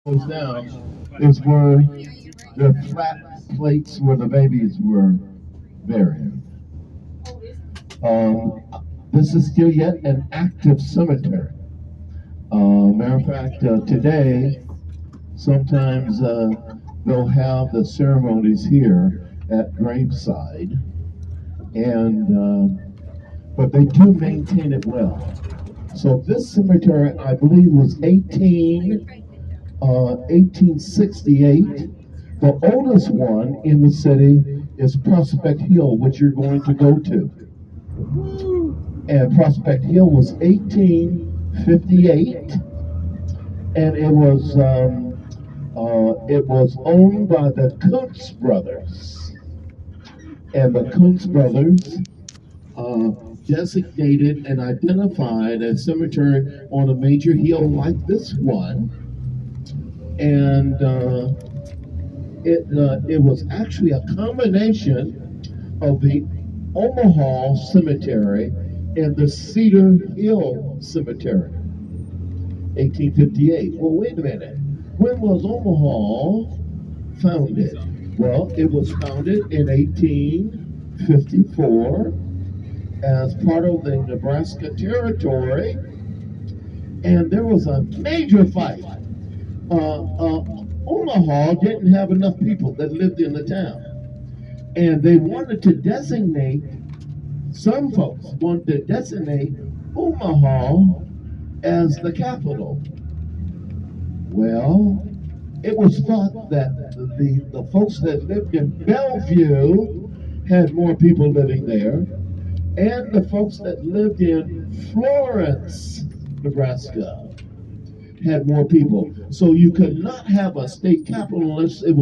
goes down is where the flat plates where the babies were buried. Um, this is still yet an active cemetery. Matter of fact, today, sometimes they'll have the ceremonies here at graveside, and but they do maintain it well. So this cemetery, I believe, was 1868. The oldest one in the city is Prospect Hill, which you're going to go to. And Prospect Hill was 1858, and it was owned by the Kuntz brothers, and the Kuntz brothers designated and identified a cemetery on a major hill like this one, and it was actually a combination of the Omaha Cemetery and the Cedar Hill Cemetery. 1858. Well, wait a minute. When was Omaha founded? Well, it was founded in 1854 as part of the Nebraska Territory, and there was a major fight. Omaha didn't have enough people that lived in the town, and they wanted to designate, some folks wanted to designate Omaha as the capital. Well, it was thought that the folks that lived in Bellevue had more people living there, and the folks that lived in Florence, Nebraska, had more people. So you could not have a state capital unless it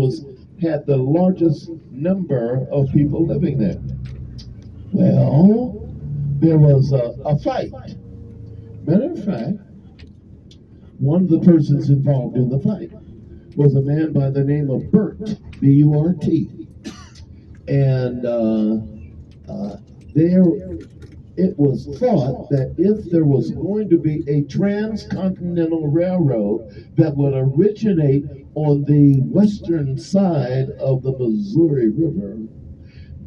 had the largest number of people living there. Well, there was a fight. Matter of fact, one of the persons involved in the fight was a man by the name of Burt, B-U-R-T. And it was thought that if there was going to be a transcontinental railroad that would originate on the western side of the Missouri River,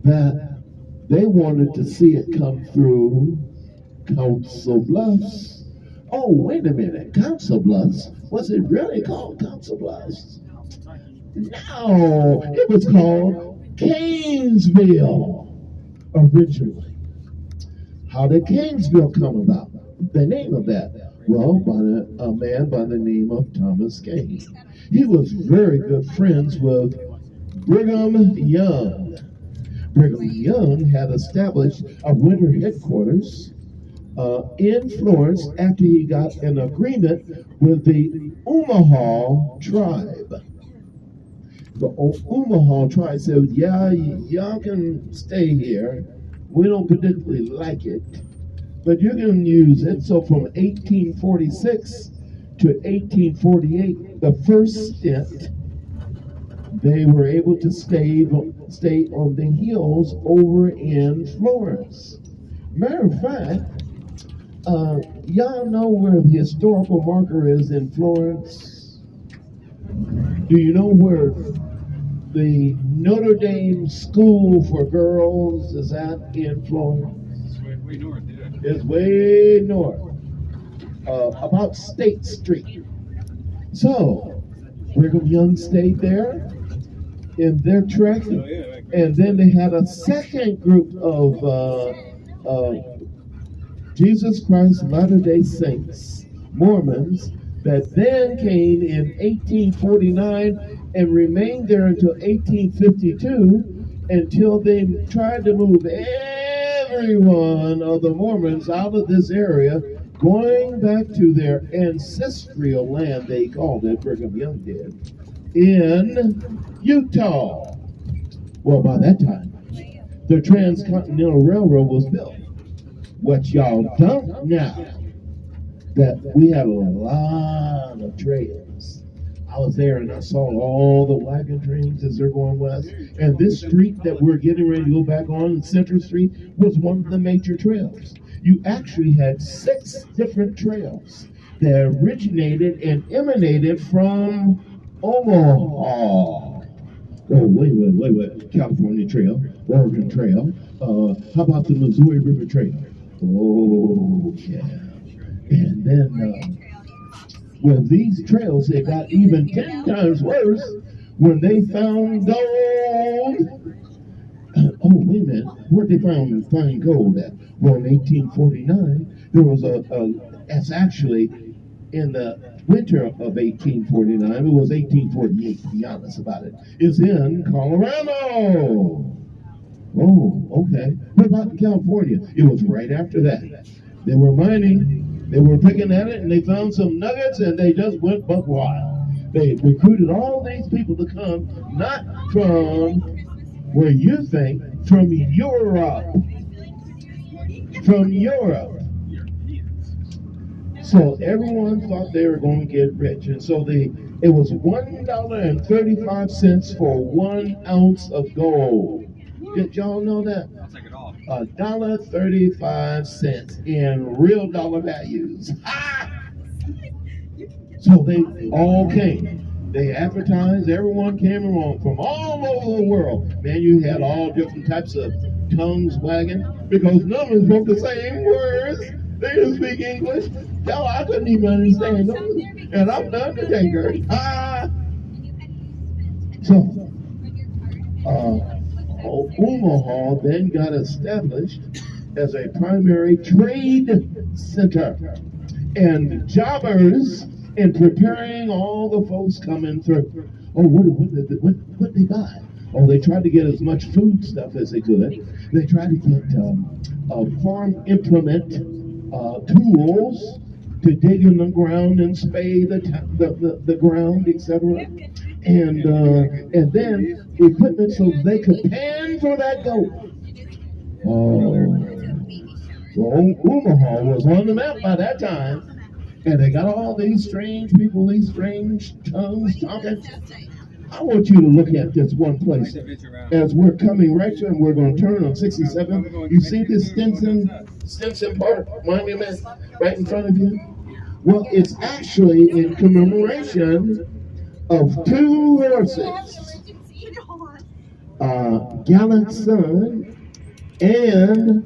that they wanted to see it come through Council Bluffs. Oh, wait a minute, Council Bluffs? Was it really called Council Bluffs? No, it was called Canesville originally. How did Canesville come about? The name of that? Well, by a man by the name of Thomas Kane. He was very good friends with Brigham Young. Brigham Young had established a winter headquarters in Florence after he got an agreement with the Omaha tribe. The Omaha tribe said, yeah, y'all can stay here. We don't particularly like it, but you can use it. So from 1846 to 1848, the first stint, they were able to stay on the hills over in Florence. Matter of fact, y'all know where the historical marker is in Florence? Do you know where the Notre Dame School for Girls is at in Florence? It's way north, yeah. It's way north, about State Street. So, Brigham Young stayed there in their trek, and then they had a second group of Jesus Christ Latter-day Saints, Mormons, that then came in 1849 and remained there until 1852, until they tried to move every one of the Mormons out of this area, going back to their ancestral land, they called it, Brigham Young did, in Utah. Well, by that time, the Transcontinental Railroad was built. What y'all don't know, that we had a lot of trails. I was there and I saw all the wagon trains as they're going west. And this street that we're getting ready to go back on, Central Street, was one of the major trails. You actually had 6 different trails that originated and emanated from Omaha. Oh, wait. California Trail, Oregon Trail. How about the Missouri River Trail? Oh, yeah. And then, well, these trails, it got even 10 times worse when they found gold. Oh, wait a minute. Where'd they find gold at? Well, in 1849, there was that's actually in the winter of 1849. It was 1848, to be honest about it. It's in Colorado. Oh, okay. What about in California? It was right after that. They were mining, they were picking at it, and they found some nuggets, and they just went buck wild. They recruited all these people to come, not from where you think, from Europe. From Europe. So everyone thought they were going to get rich. And so it was $1.35 for 1 ounce of gold. Did y'all know that? I'll take it off. $1.35 in real dollar values. So they all came. They advertised, everyone came along from all over the world. Man, you had all different types of tongues wagging because none of them spoke the same words. They didn't speak English. Hell, I couldn't even understand them. And I'm the undertaker. So, Omaha then got established as a primary trade center. And jobbers in preparing all the folks coming through. Oh, what they buy? Oh, they tried to get as much food stuff as they could. They tried to get farm implement tools to dig in the ground and spade the ground, etc. And then equipment so they could pan for that goat. Oh, well, Omaha was on the map by that time. And they got all these strange people, these strange tongues talking. I want you to look at this one place as we're coming right here, and we're going to turn on 67. You see this Stinson Park monument right in front of you? Well, it's actually in commemoration of 2 horses, Gallant Son and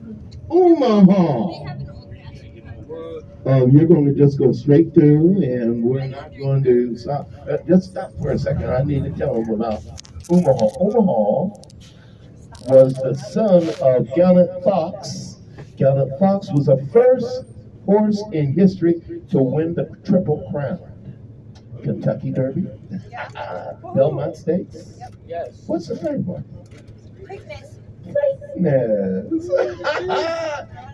Omaha. You're going to just go straight through, and we're not going to stop. Just stop for a second. I need to tell them about Omaha. Omaha was the son of Gallant Fox. Gallant Fox was the first horse in history to win the Triple Crown. Kentucky Derby, Belmont Stakes. Yes. What's the third one? Preakness.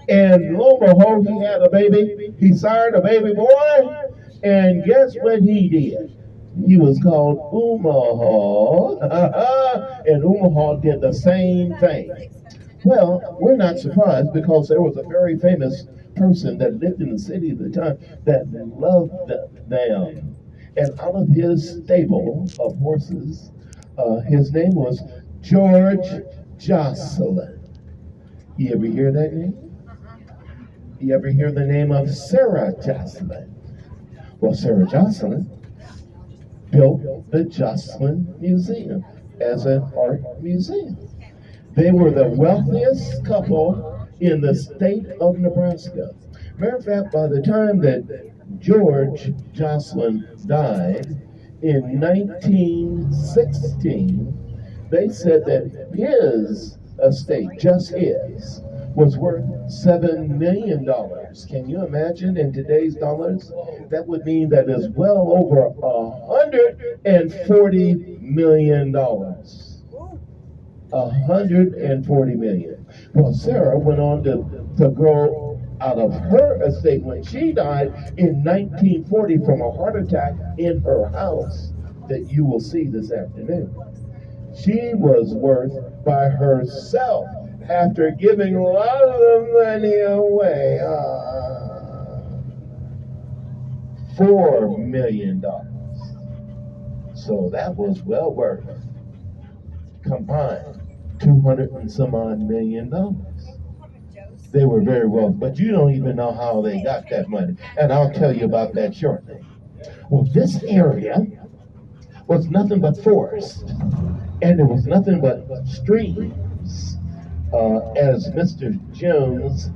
And lo and behold, he had a baby. He sired a baby boy. And guess what he did? He was called Omaha. And Omaha did the same thing. Well, we're not surprised because there was a very famous person that lived in the city at the time that loved them. And out of his stable of horses, his name was George Jocelyn. You ever hear that name? You ever hear the name of Sarah Jocelyn? Well, Sarah Jocelyn built the Jocelyn Museum as an art museum. They were the wealthiest couple in the state of Nebraska. Matter of fact, by the time that George Jocelyn died in 1916, they said that his estate, just his, was worth $7 million. Can you imagine in today's dollars? That would mean that is well over $140 million. $140 million. Well, Sarah went on to grow out of her estate when she died in 1940 from a heart attack in her house that you will see this afternoon. She was worth by herself after giving a lot of the money away. $4 million. So that was well worth combined $200 and some odd million. They were very wealthy, but you don't even know how they got that money. And I'll tell you about that shortly. Well, this area was nothing but forest, and there was nothing but streams. As Mr. Jones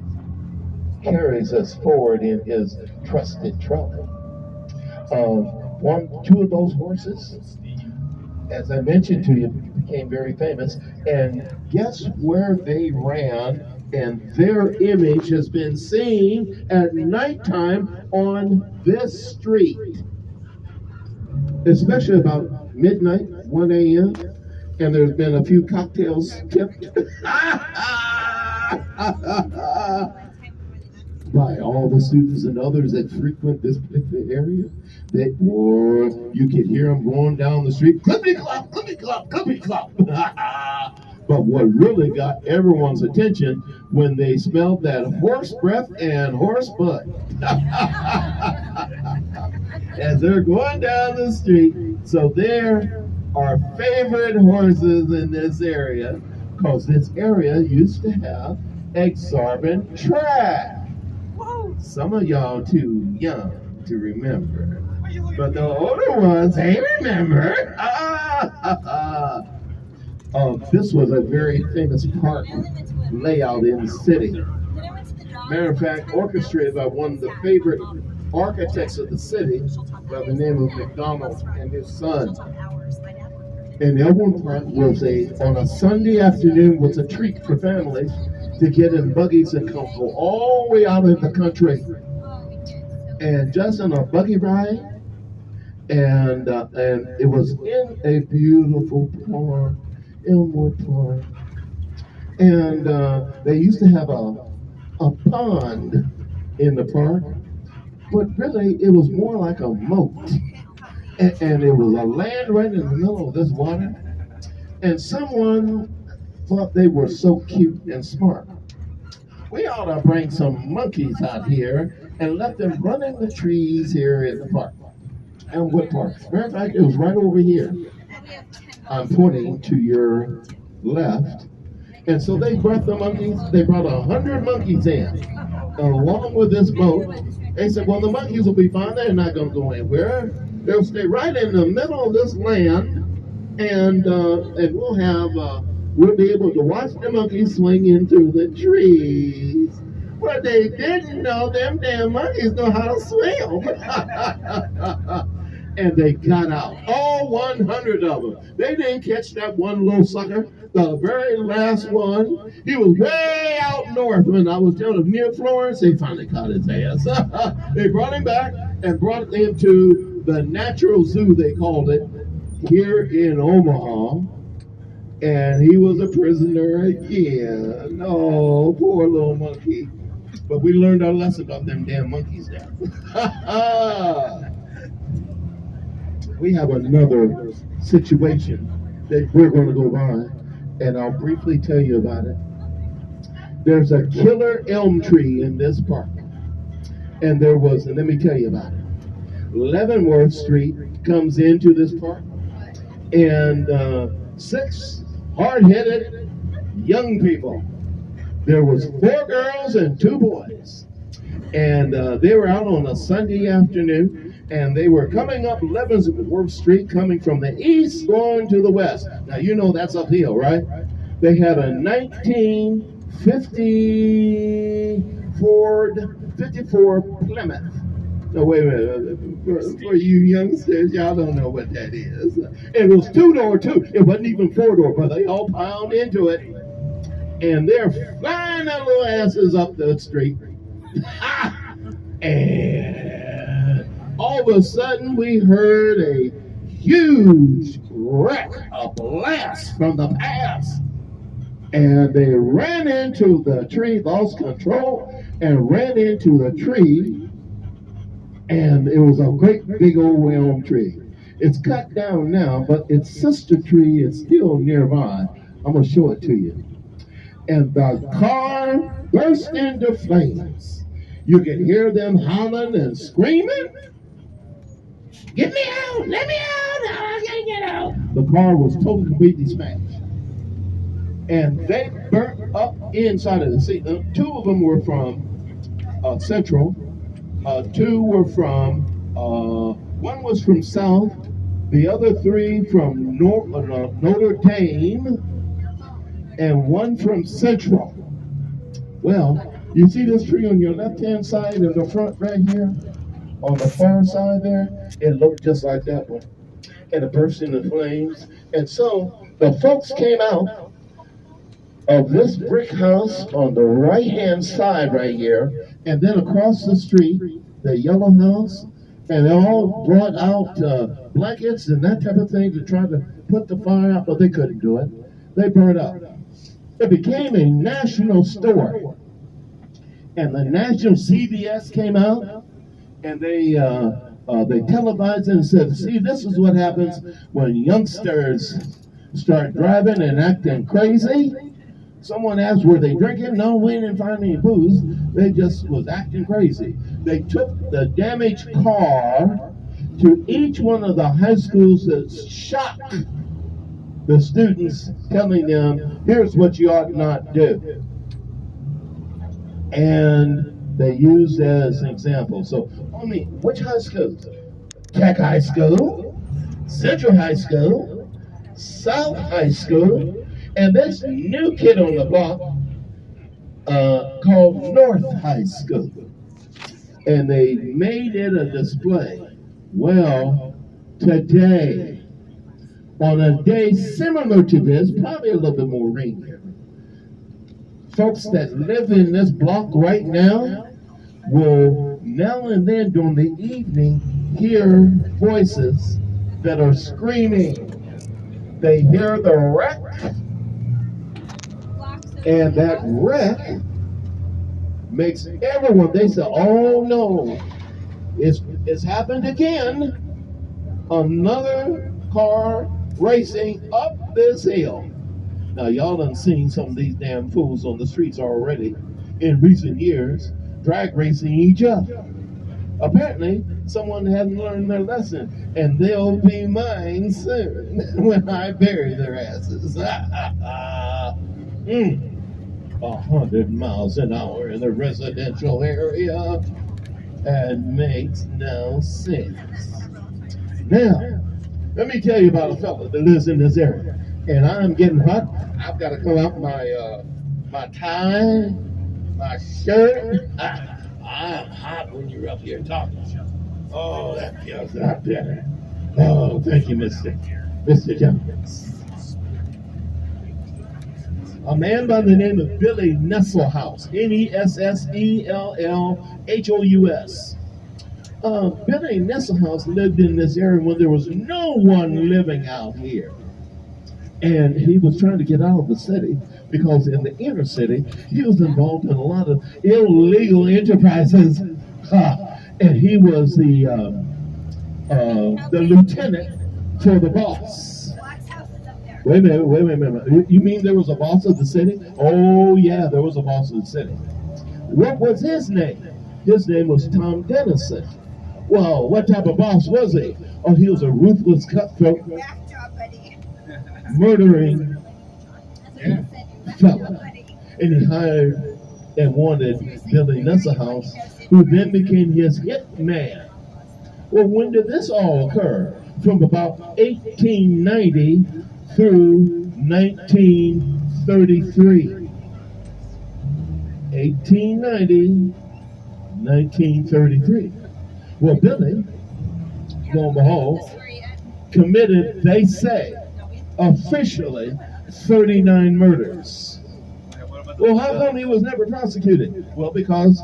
carries us forward in his trusted trolley. Two of those horses, as I mentioned to you, became very famous. And guess where they ran? And their image has been seen at nighttime on this street, especially about midnight, 1 a.m. And there's been a few cocktails tipped by all the students and others that frequent this particular area. That, or you could hear them going down the street, clippity clop, clippity clop, clippity clop. But what really got everyone's attention when they smelled that horse breath and horse butt as they're going down the street. So there are favorite horses in this area, because this area used to have exorbitant track. Some of y'all too young to remember, but the older ones, they remember. This was a very famous park layout in the city. Matter of fact, orchestrated by one of the favorite architects of the city by the name of McDonald and his son. And Elmwood Park was on a Sunday afternoon was a treat for families to get in buggies and go all the way out in the country. And just on a buggy ride, and it was in a beautiful park, Elmwood Park. And they used to have a pond in the park, but really it was more like a moat. And it was a land right in the middle of this water. And someone thought they were so cute and smart. We ought to bring some monkeys out here and let them run in the trees here in the park. And what park? Matter of fact, it was right over here. I'm pointing to your left. And so they brought the monkeys. They brought 100 monkeys in, along with this boat. They said, well, the monkeys will be fine. They're not going to go anywhere. They'll stay right in the middle of this land, and we'll be able to watch the monkeys swing into the trees. But they didn't know them damn monkeys know how to swim. And they got out, all 100 of them. They didn't catch that one little sucker, the very last one. He was way out north. When I was down near Florence, they finally caught his ass. They brought him back and brought him to the natural zoo, they called it, here in Omaha. And he was a prisoner again. Oh, poor little monkey. But we learned our lesson about them damn monkeys now. We have another situation that we're going to go by, and I'll briefly tell you about it. There's a killer elm tree in this park. And there was, and let me tell you about it. Leavenworth Street comes into this park, and 6 hard-headed young people. There was 4 girls and 2 boys, and they were out on a Sunday afternoon, and they were coming up Leavenworth Street, coming from the east going to the west. Now you know that's uphill, right? They had a 1954 Plymouth. No, wait a minute. For you youngsters, y'all don't know what that is. It was 2-door too. It wasn't even 4-door, but they all piled into it. And they're flying their little asses up the street. And all of a sudden, we heard a huge wreck, a blast from the past. And they ran into the tree, lost control, and ran into the tree. And it was a great big old elm tree. It's cut down now, but its sister tree is still nearby. I'm going to show it to you. And the car burst into flames. You can hear them howling and screaming. Get me out! Let me out! I can't get out! The car was totally completely smashed. and they burnt up inside of the sea. Two of them were from Central, two were from, one was from South, the other three from Notre Dame, and one from Central. Well, you see this tree on your left-hand side in the front right here? On the far side there, it looked just like that one. And it burst into flames. And so the folks came out of this brick house on the right-hand side right here, and then across the street, the yellow house, and they all brought out blankets and that type of thing to try to put the fire out, but they couldn't do it. They burned up. It became a national story. And the national CBS came out, and they televised it and said, see, this is what happens when youngsters start driving and acting crazy. Someone asked, were they drinking? No, we didn't find any booze. They just was acting crazy. They took the damaged car to each one of the high schools that shocked the students, telling them, here's what you ought not do. And they used as an example. So, which high schools? Tech High School, Central High School, South High School, and this new kid on the block called North High School. And they made it a display. Well, today, on a day similar to this, probably a little bit more rainy, folks that live in this block right now will now and then during the evening hear voices that are screaming. They hear the wreck, and that wreck makes everyone, they say, oh no, it's happened again. Another car racing up this hill. Now y'all done seen some of these damn fools on the streets already in recent years, drag racing each other. Apparently, someone hadn't learned their lesson, and they'll be mine soon when I bury their asses. 100 miles an hour in the residential area, and makes no sense. Now, let me tell you about a fella that lives in this area, and I'm getting hot. I've got to pull out my tie, my shirt. I'm hot when you're up here talking. Oh, that feels a lot better. Oh, thank you, Mr. Jones. A man by the name of Billy Nesselhouse, Nessellhous. Billy Nesselhouse lived in this area when there was no one living out here. And he was trying to get out of the city because in the inner city, he was involved in a lot of illegal enterprises. And he was the lieutenant for the boss. Wait a minute. You mean there was a boss of the city? Oh, yeah, there was a boss of the city. What was his name? His name was Tom Dennison. Well, what type of boss was he? Oh, he was a ruthless cutthroat, murdering fella. And he hired and wanted Billy Nesselhouse, who then became his hit man. Well, when did this all occur? From about 1890 through 1933. 1890, 1933. Well, Billy, lo and behold, committed, they say, officially 39 murders. Well, how come he was never prosecuted? Well, because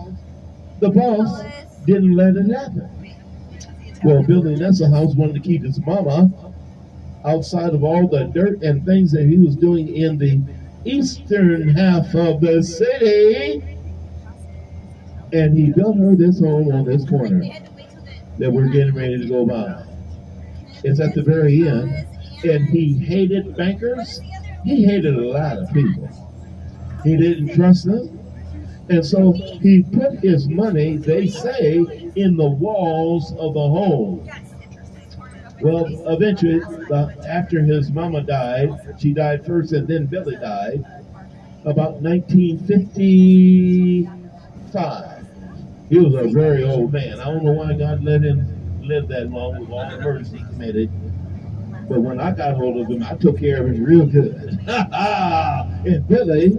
the boss didn't let it happen. Well, Billy Nesselhouse wanted to keep his mama outside of all the dirt and things that he was doing in the eastern half of the city. And he built her this home on this corner that we're getting ready to go by. It's at the very end. And he hated bankers. He hated a lot of people. He didn't trust them. And so he put his money, they say, in the walls of the home. Well, eventually, after his mama died, she died first and then Billy died, about 1955. He was a very old man. I don't know why God let him live that long with all the murders he committed. But when I got hold of him, I took care of him real good. And Billy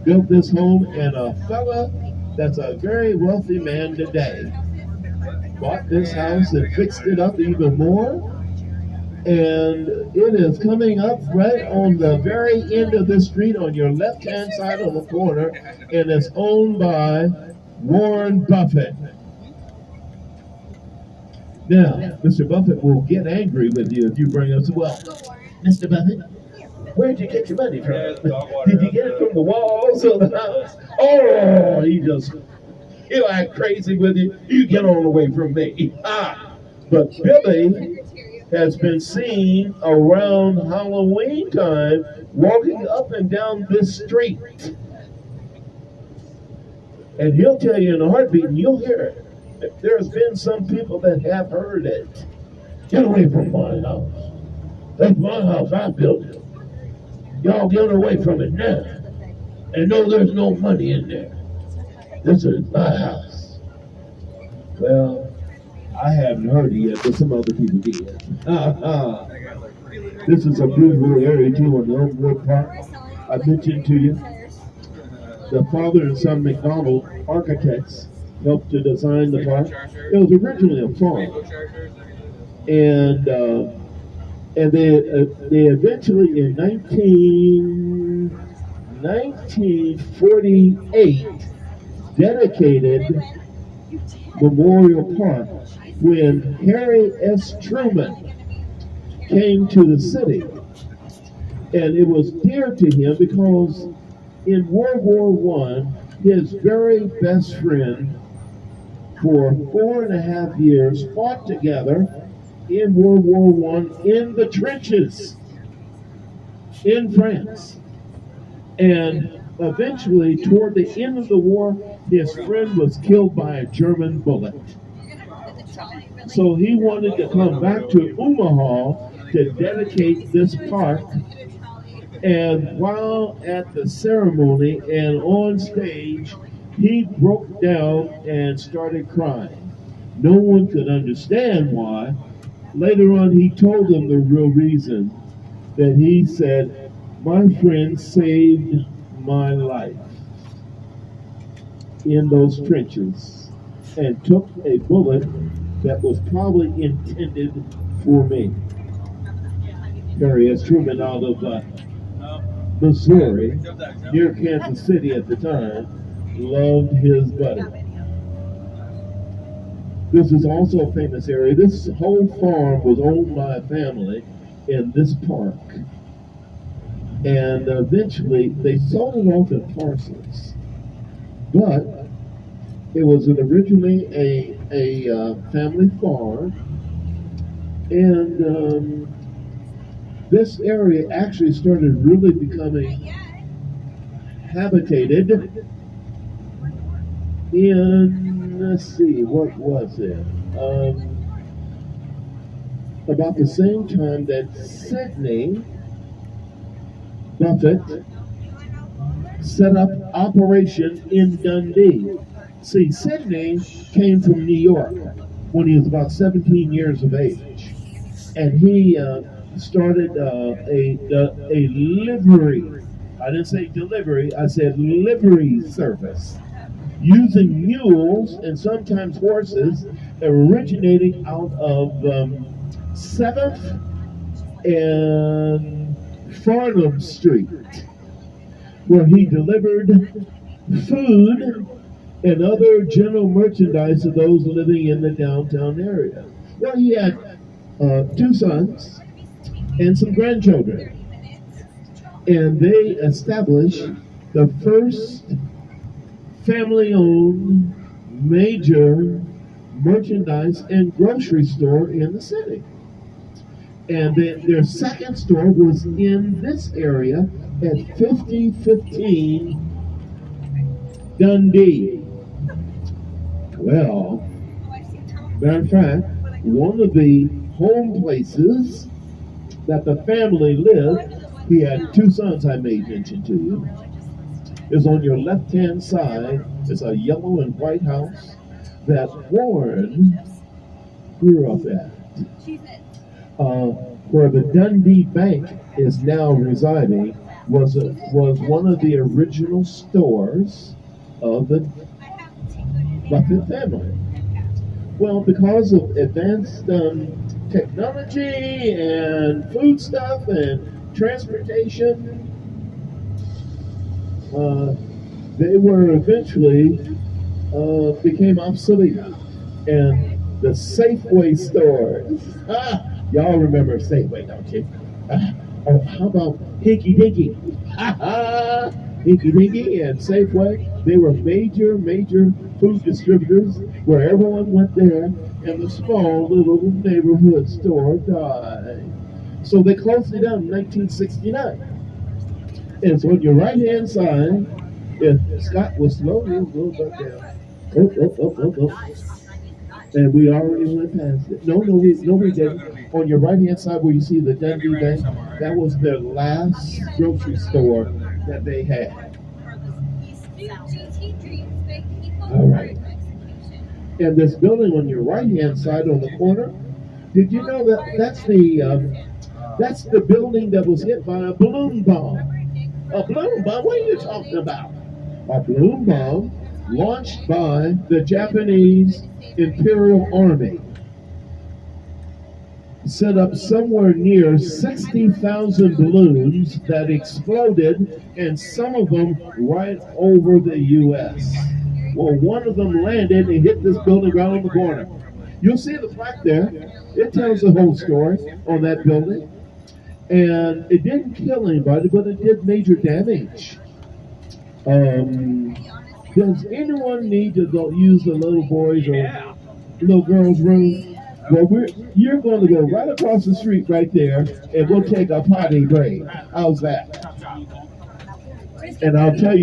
built this home, and a fella that's a very wealthy man today bought this house and fixed it up even more. And it is coming up right on the very end of the street on your left-hand side of the corner, and it's owned by Warren Buffett. Now, Mr. Buffett will get angry with you if you bring us, well, Mr. Buffett, where'd you get your money from? Did you get it from the walls of the house? Oh, he'll act crazy with you. You get on away from me. But Billy has been seen around Halloween time walking up and down this street. And he'll tell you in a heartbeat, and you'll hear it. There's been some people that have heard it. Get away from my house. That's my house. I built it. Y'all get away from it now. And no, there's no money in there. This is my house. Well, I haven't heard it yet, but some other people did. This is a beautiful area too on the Oakwood Park. I mentioned to you, the father and son McDonald architects helped to design the park. It was originally a farm, and they eventually in 1948 dedicated Memorial Park when Harry S. Truman came to the city. And it was dear to him because in World War I, his very best friend for 4.5 years fought together in World War I in the trenches in France. And eventually, toward the end of the war, his friend was killed by a German bullet. So he wanted to come back to Omaha to dedicate this park. And while at the ceremony and on stage, he broke down and started crying. No one could understand why. Later on, he told them the real reason, that he said, "My friend saved my life in those trenches and took a bullet that was probably intended for me." Harry S. Truman out of Missouri, near Kansas City at the time, loved his buddy. This is also a famous area. This whole farm was owned by a family in this park. And eventually they sold it off in parcels. But it was originally a family farm. And this area actually started really becoming habitated in, let's see, what was it? About the same time that Sidney Buffett set up operation in Dundee. See, Sidney came from New York when he was about 17 years of age. And he started a livery. I didn't say delivery, I said livery service, using mules and sometimes horses, originating out of 7th and Farnham Street, where he delivered food and other general merchandise to those living in the downtown area. Well, he had 2 sons and some grandchildren. And they established the first family-owned major merchandise and grocery store in the city. And their second store was in this area at 5015 Dundee. Well, matter of fact, one of the home places that the family lived. He had two sons I made mention to you. Is on your left-hand side is a yellow and white house that Warren grew up at. Where the Dundee Bank is now residing was one of the original stores of the Buffett family. Well, because of advanced technology and food stuff and transportation, they were eventually became obsolete. And the Safeway stores, y'all remember Safeway, don't you? Oh, how about Hinky Dinky? Hinky Dinky and Safeway, they were major food distributors where everyone went there and the small little neighborhood store died. So they closed it down in 1969. And so on your right-hand side, if Scott was slowly a little bit down. Oh. And we already went past it. No, we didn't. On your right-hand side where you see the Dundee Bank, that was their last grocery store that they had. All right. And this building on your right-hand side on the corner, did you know that that's the building that was hit by a balloon bomb? A balloon bomb? What are you talking about? A balloon bomb launched by the Japanese Imperial Army set up somewhere near 60,000 balloons that exploded, and some of them right over the U.S. Well, one of them landed and hit this building right on the corner. You'll see the plaque there. It tells the whole story on that building. And it didn't kill anybody, but it did major damage. Does anyone need to go use the little boys or little girls' room? Well, you're going to go right across the street right there, and we'll take a potty break. How's that? And I'll tell you.